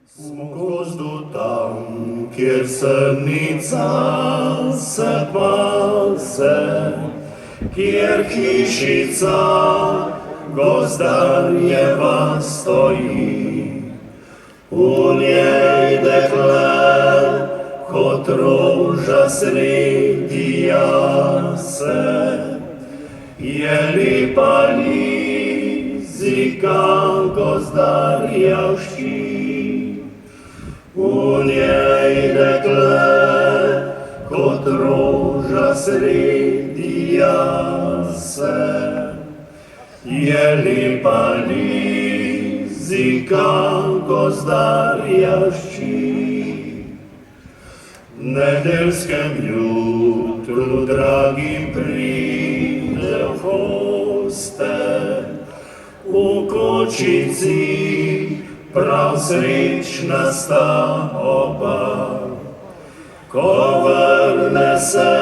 Smo v gozdu tam, kjer srnica se pase, kjer hišica gozdarjeva stoji. V njej dekle, kot roža sredi jase, je lepa lizika gozdarja hči. V njej dekle, kot roža sredi jase, je lepa lizika gozdarja hči. V nedeljskem jutru, dragi, pride v hoste, v kočici prav srečna sta oba. Ko vrne se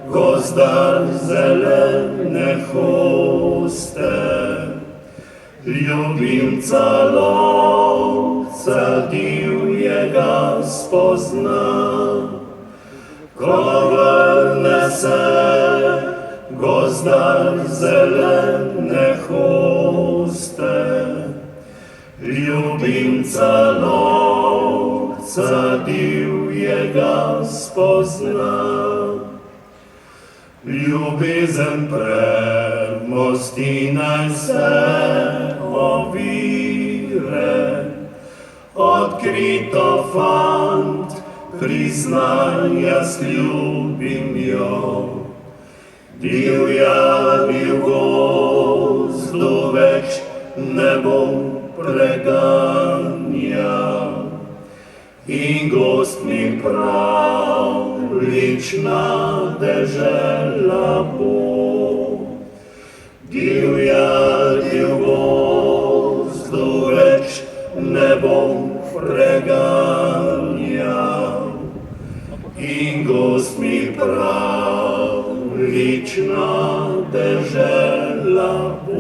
gozdar zelene hoste, ljubimca lovca divjega spozna. Ko vrne se gozdar zelene hoste, ljubimca lovca divjega spozna. Ljubezen premosti naj se ovire, odkrito fant priznanja sljubim jo. Divjadi v gozdu več ne bom preganjal, in gozd mi pravlična dežela bo. Divjadi v gozdu več ne bom preganjal, in gozd mi pravlična dežela bo.